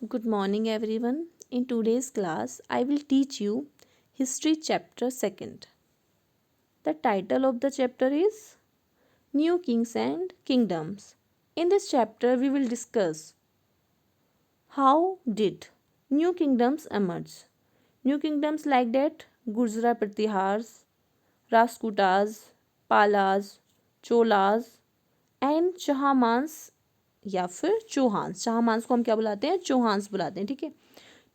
Good morning everyone. In today's class, I will teach you History chapter 2nd. The title of the chapter is New Kings and Kingdoms. In this chapter, we will discuss how did new kingdoms emerge. New kingdoms like that Gurjara Pratihars, Rashtrakutas, Palas, Cholas and Chahamanas या फिर चौहान्स। चहामांस को हम क्या बुलाते हैं? चौहान्स बुलाते हैं। ठीक है,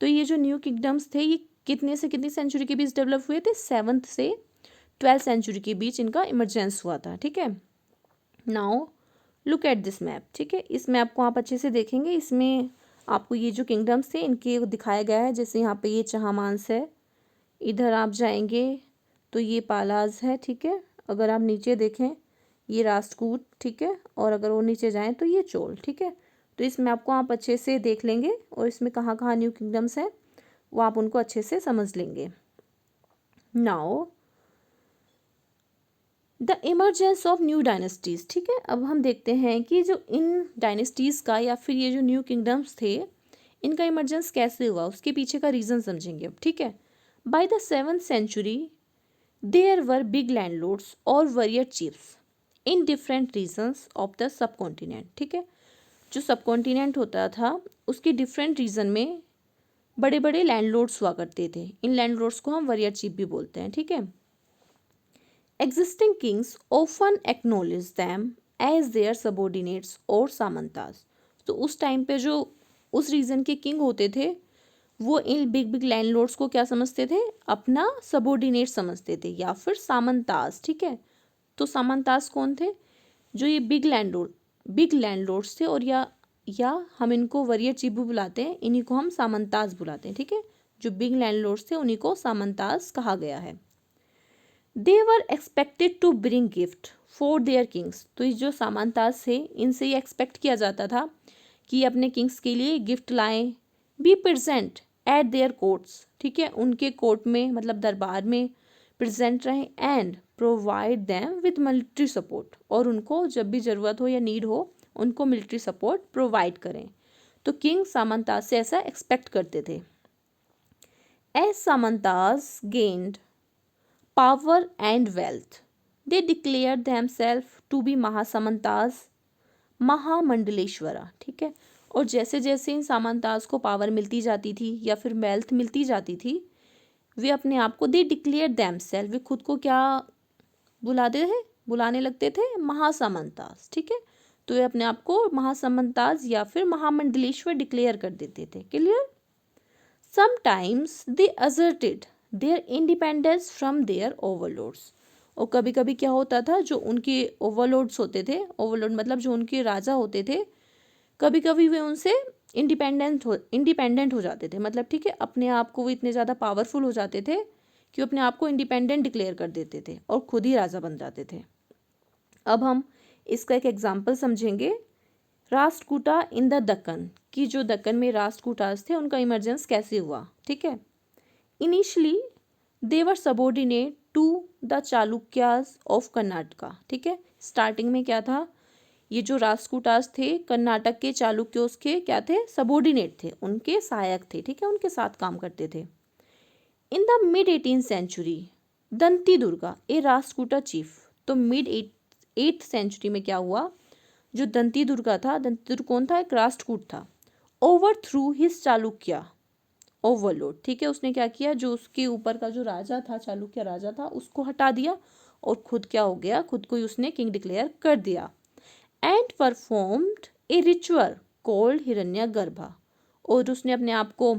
तो ये जो न्यू किंगडम्स थे ये कितने से कितनी सेंचुरी के बीच डेवलप हुए थे? 7th से 12th सेंचुरी के बीच इनका इमरजेंस हुआ था। ठीक है, now look at this map. ठीक है, इस मैप को आप अच्छे से देखेंगे। इसमें आपको ये जो किंगडम्स थे इनके दिखाया गया है। जैसे यहाँ पे ये चहामांस है, इधर आप जाएंगे तो ये पालाज है। ठीक है, अगर आप नीचे देखें ये राष्ट्रकूट। ठीक है, और अगर वो नीचे जाएं तो ये चोल। ठीक है, तो इस मैप को आप अच्छे से देख लेंगे और इसमें कहाँ कहाँ न्यू किंगडम्स हैं वो आप उनको अच्छे से समझ लेंगे। Now the emergence of new dynasties. ठीक है, अब हम देखते हैं कि जो इन डायनेस्टीज का या फिर ये जो न्यू किंगडम्स थे इनका इमरजेंस कैसे हुआ, उसके पीछे का रीज़न समझेंगे अब। ठीक है, by the 7th century there were big landlords और warrior chiefs in different regions of the subcontinent. ठीक है, जो सब कॉन्टिनेंट होता था उसके डिफरेंट रीजन में बड़े बड़े लैंडलॉर्ड्स हुआ करते थे। इन लैंडलॉर्ड्स को हम वॉरियर चीफ भी बोलते हैं। ठीक है, existing kings often acknowledge them as their subordinates और सामंतास। तो उस टाइम पे जो उस रीजन के किंग होते थे वो इन बिग बिग लैंडलॉर्ड्स को क्या समझते थे? अपना सबॉर्डिनेट समझते थे या फिर सामंतास। ठीक है, तो सामंतास कौन थे? जो ये बिग लैंडलॉर्ड्स थे, और या हम इनको वॉरियर चीफ भी बुलाते हैं, इन्हीं को हम सामंतास बुलाते हैं। ठीक है, जो बिग लैंडलॉर्ड्स थे उन्हीं को सामंतास कहा गया है। They were expected to bring gift for their kings. तो ये जो सामंतास थे इनसे ये एक्सपेक्ट किया जाता था कि अपने किंग्स के लिए गिफ्ट लाएं, be present at there courts. ठीक है, उनके कोर्ट में मतलब दरबार में प्रेजेंट रहें, and provide them with military support, और उनको जब भी ज़रूरत हो या नीड हो उनको मिलिट्री सपोर्ट प्रोवाइड करें। तो किंग सामंतास से ऐसा एक्सपेक्ट करते थे। As samantas gained power and wealth they declare themselves to be mahasamantas mahamandaleshvara. ठीक है, और जैसे जैसे इन सामंतास को पावर मिलती जाती थी या फिर वेल्थ मिलती जाती थी वे अपने आप को दे डिक्लेयर देमसेल्फ, वे खुद को क्या बुलाने लगते थे? महासामंतास। ठीक है, तो वे अपने आप को महासामंतास या फिर महामंडलेश्वर डिक्लेयर कर देते थे। Clear? Sometimes they asserted their independence from their overlords. और कभी कभी क्या होता था, जो उनके ओवरलॉर्ड्स होते थे, ओवरलॉर्ड मतलब जो उनके राजा होते थे, कभी कभी वे उनसे इंडिपेंडेंट हो जाते थे। मतलब ठीक है, अपने आप को वो इतने ज़्यादा पावरफुल हो जाते थे कि अपने आप को इंडिपेंडेंट डिक्लेयर कर देते थे और खुद ही राजा बन जाते थे। अब हम इसका एक एग्जाम्पल समझेंगे। राष्ट्रकूटा इन द दक्कन, कि जो दक्कन में राष्ट्रकूटास थे उनका इमरजेंस कैसे हुआ। ठीक है, initially they were subordinate to the Chalukyas of Karnataka. ठीक है, स्टार्टिंग में क्या था, ये जो राष्ट्रकूटास थे कर्नाटक के चालुक्यों के क्या थे? सबॉर्डिनेट थे, उनके सहायक थे। ठीक है, उनके साथ काम करते थे। In the mid 18th century Dantidurga a Rashtrakuta chief. तो मिड 8th सेंचुरी में क्या हुआ, जो दंती दुर्गा था, दंती दुर्गा कौन था? एक राष्ट्रकूट था। Over through his Chalukya overload. ठीक है, उसने क्या किया, जो उसके ऊपर का जो राजा था, चालुक्य राजा था, उसको हटा दिया और खुद क्या हो गया, खुद को ही उसने किंग डिक्लेयर कर दिया। And performed a ritual called Hiranyagarbha. और उसने अपने आप को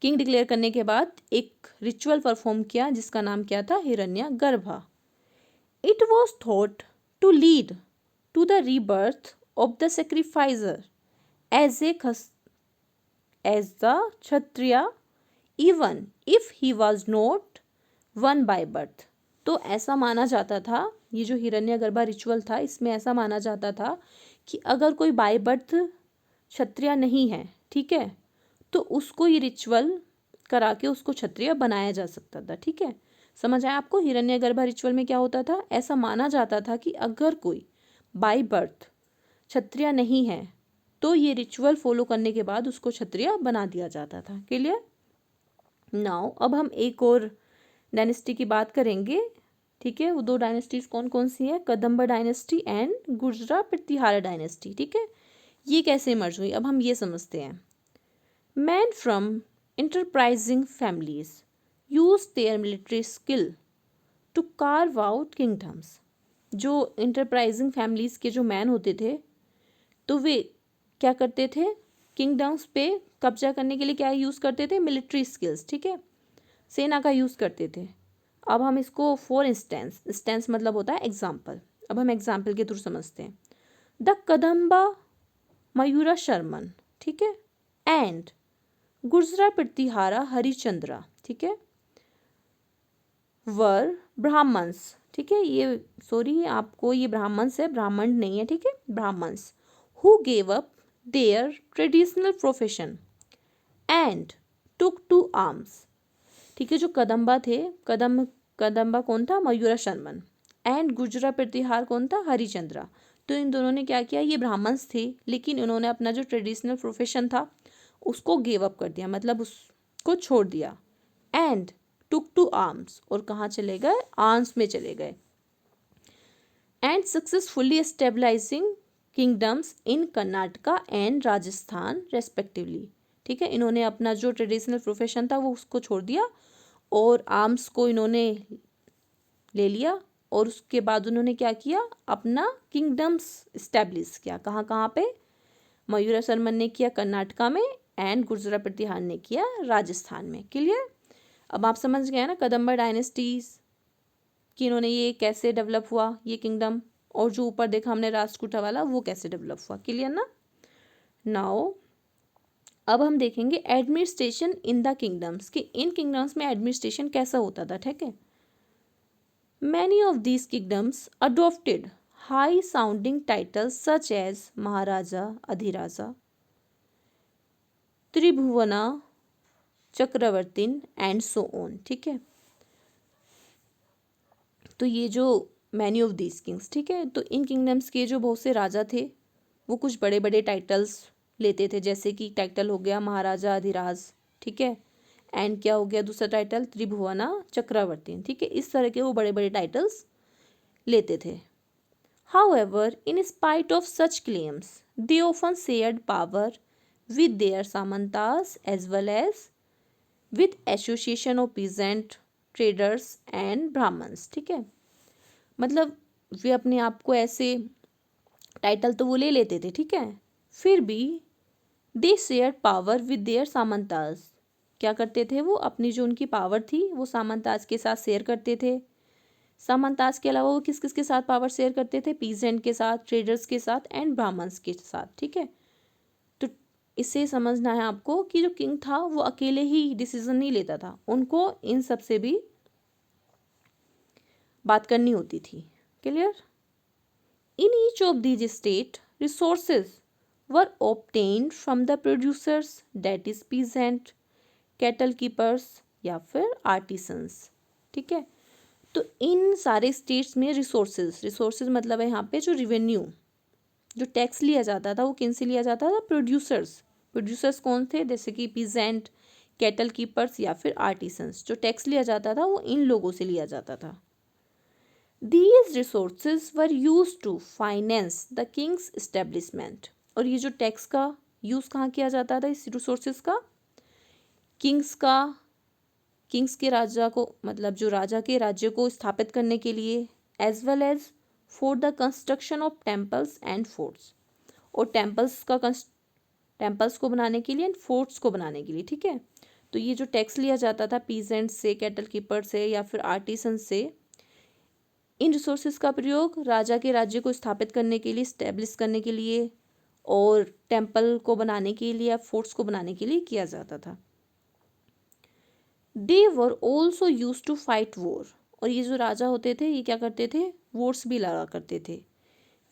किंग डिक्लेयर करने के बाद एक रिचुअल परफॉर्म किया जिसका नाम क्या था? Hiranyagarbha. It was thought to lead to the rebirth of the sacrificer as the kshatriya even if he was not one by birth. तो ऐसा माना जाता था, ये जो हिरण्यगर्भा रिचुअल था इसमें ऐसा माना जाता था कि अगर कोई बाय बर्थ क्षत्रिय नहीं है, ठीक है, तो उसको ये रिचुअल करा के उसको क्षत्रिय बनाया जा सकता था। ठीक है, समझ आया आपको? हिरण्यगर्भा रिचुअल में क्या होता था, ऐसा माना जाता था कि अगर कोई बाय बर्थ क्षत्रिय नहीं है तो ये रिचुअल फॉलो करने के बाद उसको क्षत्रिय बना दिया जाता था। क्लियर? नाउ अब हम एक और डायनेस्टी की बात करेंगे। ठीक है, वो दो डायनेस्टीज कौन कौन सी है? Kadamba dynasty and Gurjara Pratihara dynasty. ठीक है, ये कैसे इमर्ज हुई अब हम ये समझते हैं। Men from enterprising families use their military skill to carve out kingdoms. जो इंटरप्राइजिंग फैमिलीज के जो मैन होते थे तो वे क्या करते थे? किंगडम्स पे कब्जा करने के लिए क्या यूज़ करते थे? Military skills. ठीक है, सेना का यूज़ करते थे। अब हम इसको फॉर इंस्टेंस, इंस्टेंस मतलब होता है एग्जाम्पल, अब हम एग्जाम्पल के थ्रू समझते हैं। द कदम्बा मयूरा शर्मन, ठीक है, एंड गुर्जरा प्रतिहारा हरिचंद्रा, ठीक है, वर ब्राह्मण्स। ठीक है, ये सॉरी आपको ये ब्राह्मण्स है, ब्राह्मण नहीं है। ठीक है, Brahmins who gave up their traditional profession and took to arms. ठीक है, जो कदम्बा थे, कदम्बा कौन था? मयूरा शर्मन। एंड गुर्जरा प्रतिहार कौन था? हरिचंद्रा। तो इन दोनों ने क्या किया? ये ब्राह्मण्स थे लेकिन इन्होंने अपना जो ट्रेडिशनल प्रोफेशन था उसको गिव अप कर दिया, मतलब उसको छोड़ दिया। एंड टुक टू आर्म्स, और कहाँ चले गए? आर्म्स में चले गए। And successfully stabilising kingdoms in Karnataka and Rajasthan respectively. ठीक है, इन्होंने अपना जो ट्रेडिशनल प्रोफेशन था वो उसको छोड़ दिया और आर्म्स को इन्होंने ले लिया और उसके बाद उन्होंने क्या किया? अपना किंगडम्स इस्टेब्लिश किया। कहाँ कहाँ पे? मयूरा शर्मन ने किया कर्नाटका में एंड गुर्जरा प्रतिहार ने किया राजस्थान में। क्लियर? अब आप समझ गए ना कदम्बा डायनेस्टीज कि इन्होंने ये कैसे डेवलप हुआ ये किंगडम, और जो ऊपर देखा हमने राष्ट्रकूटा वाला वो कैसे डेवलप हुआ। क्लियर ना? नाउ अब हम देखेंगे एडमिनिस्ट्रेशन इन द किंगडम्स, कि इन किंगडम्स में एडमिनिस्ट्रेशन कैसा होता था। ठीक है, many of these kingdoms adopted high sounding titles such as maharaja, adhiraja, tribhuvana, chakravartin and so on. ठीक है, तो ये जो मैनी ऑफ दीज किंग्स, ठीक है, तो इन किंगडम्स के जो बहुत से राजा थे वो कुछ बड़े बड़े टाइटल्स लेते थे, जैसे कि टाइटल हो गया महाराजा अधिराज। ठीक है, एंड क्या हो गया दूसरा टाइटल? त्रिभुवना चक्रवर्ती। ठीक है, इस तरह के वो बड़े बड़े टाइटल्स लेते थे। However in spite of such claims they often shared power with their samantas as well as with association of peasant traders and Brahmans. ठीक है, मतलब वे अपने आप को ऐसे टाइटल तो वो ले लेते थे, ठीक है, फिर भी दे शेयर पावर विद देयर सामंतास। क्या करते थे वो? अपनी जो उनकी पावर थी वो सामंतास के साथ शेयर करते थे। सामंतास के अलावा वो किस किस के साथ पावर शेयर करते थे? पीजेंट के साथ, ट्रेडर्स के साथ एंड ब्राह्मण्स के साथ। ठीक है, तो इससे समझना है आपको कि जो किंग था वो अकेले ही डिसीजन नहीं लेता था, उनको इन सब से भी बात करनी होती थी। Clear? In each of these state resources were obtained from the producers, that is peasant, cattle keepers या फिर आर्टिसंस। ठीक है, तो इन सारे स्टेट्स में रिसोर्सेज मतलब है यहाँ पे जो रिवेन्यू, जो टैक्स लिया जाता था वो किन से लिया जाता था? प्रोड्यूसर्स कौन थे? जैसे कि पीजेंट, कैटल कीपर्स या फिर आर्टिसंस। जो टैक्स लिया जाता था वो इन लोगों से लिया जाता था। These resources were used to finance the king's establishment। और ये जो टैक्स का यूज़ कहाँ किया जाता था? इस रिसोर्सेज का किंग्स के राजा को, मतलब जो राजा के राज्य को स्थापित करने के लिए, as well as for the construction of temples and forts, और टेम्पल्स को बनाने के लिए एंड फोर्ट्स को बनाने के लिए। ठीक है, तो ये जो टैक्स लिया जाता था पीजेंट से, कैटल कीपर से या फिर आर्टिसन से, इन रिसोर्सेज का प्रयोग राजा के राज्य को स्थापित करने के लिए, स्टैब्लिश करने के लिए और टेम्पल को बनाने के लिए या फोर्ट्स को बनाने के लिए किया जाता था। They were also use to fight war. और ये जो राजा होते थे ये क्या करते थे? वॉर्स भी लड़ा करते थे।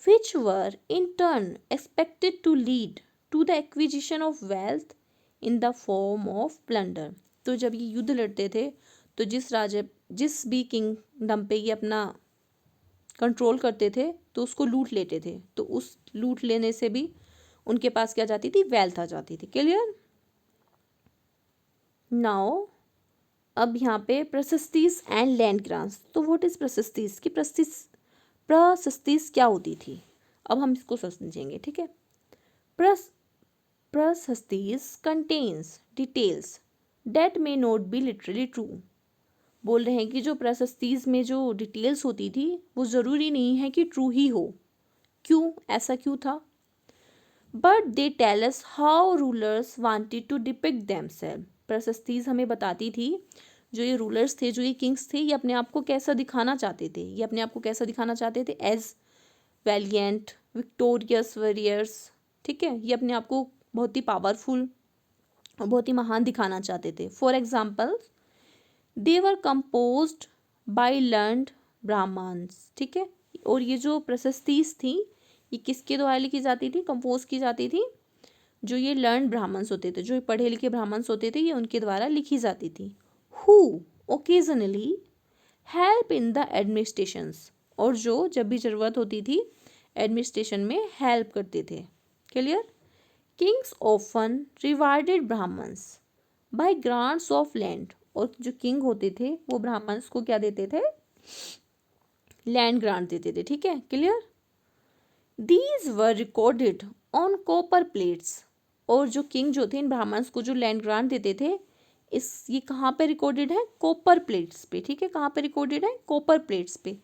Which were in turn expected to lead to the acquisition of wealth in the form of plunder. तो जब ये युद्ध लड़ते थे तो जिस भी किंगडम पे ये अपना कंट्रोल करते थे तो उसको लूट लेते थे, तो उस लूट लेने से भी उनके पास क्या जाती थी, वेल्थ आ जाती थी। क्लियर। नाउ अब यहाँ पे प्रशस्तीज एंड लैंड ग्रांट्स। तो व्हाट इज प्रशस्तीज की प्रशस्तीज क्या होती थी, अब हम इसको समझेंगे। ठीक है। Prashastis contains details that may not be literally true. बोल रहे हैं कि जो प्रशस्तीज में जो डिटेल्स होती थी वो ज़रूरी नहीं है कि ट्रू ही हो। क्यों, ऐसा क्यों था? But they tell us how rulers wanted to depict themselves. Prashastis हमें बताती थी, जो ये रूलर्स थे, जो ये किंग्स थे, ये अपने आप को कैसा दिखाना चाहते थे, ये अपने आप को कैसा दिखाना चाहते थे, एज वैलियंट विक्टोरियस वॉरियर्स। ठीक है, ये अपने आप को बहुत ही पावरफुल और बहुत ही महान दिखाना चाहते थे। For example, they were composed by learned Brahmins. ठीक है, और ये जो प्रशस्तीज थी ये किसके द्वारा लिखी जाती थी, कंपोज की जाती थी, जो ये लर्न ब्राह्मण्स होते थे, जो पढ़े लिखे ब्राह्मण्स होते थे, ये उनके द्वारा लिखी जाती थी। Who occasionally help in the administrations, और जो जब भी ज़रूरत होती थी एडमिनिस्ट्रेशन में हेल्प करते थे। Clear. Kings often rewarded Brahmins by grants of land, और जो किंग होते थे वो ब्राह्मण्स को क्या देते थे, लैंड ग्रांट देते थे। ठीक है। Clear. These were recorded on copper plates, और जो किंग जो थे इन ब्राह्मण्स को जो लैंड ग्रांट देते थे, ये कहाँ पे रिकॉर्डेड है, कॉपर प्लेट्स पे। ठीक है, कहाँ पे रिकॉर्डेड है, कॉपर प्लेट्स पे।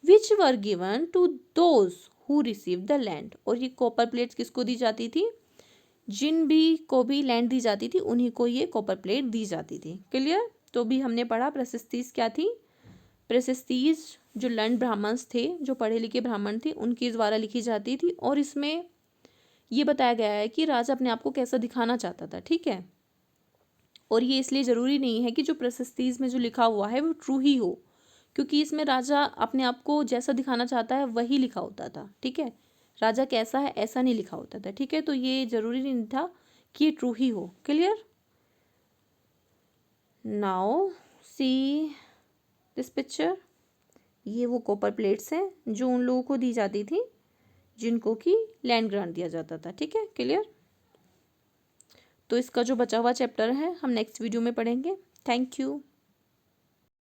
Which were given to those who receive the land, और ये कॉपर प्लेट्स किसको दी जाती थी, जिन भी को भी लैंड दी जाती थी उन्हीं को ये कॉपर प्लेट दी जाती थी। क्लियर। तो भी हमने पढ़ा प्रशस्तीज क्या थी, प्रशस्तीज जो लर्न ब्राह्मण्स थे, जो पढ़े लिखे ब्राह्मण थे, उनके द्वारा लिखी जाती थी, और इसमें ये बताया गया है कि राजा अपने आप को कैसा दिखाना चाहता था। ठीक है, और ये इसलिए ज़रूरी नहीं है कि जो प्रशस्तीज में जो लिखा हुआ है वो ट्रू ही हो, क्योंकि इसमें राजा अपने आप को जैसा दिखाना चाहता है वही लिखा होता था। ठीक है, राजा कैसा है ऐसा नहीं लिखा होता था। ठीक है, तो ये ज़रूरी नहीं था कि ये ट्रू ही हो। Clear. Now see this picture, ये वो कॉपर प्लेट्स हैं जो उन लोगों को दी जाती थी जिनको कि लैंड ग्रांट दिया जाता था। ठीक है। क्लियर। तो इसका जो बचा हुआ चैप्टर है हम नेक्स्ट वीडियो में पढ़ेंगे। Thank you.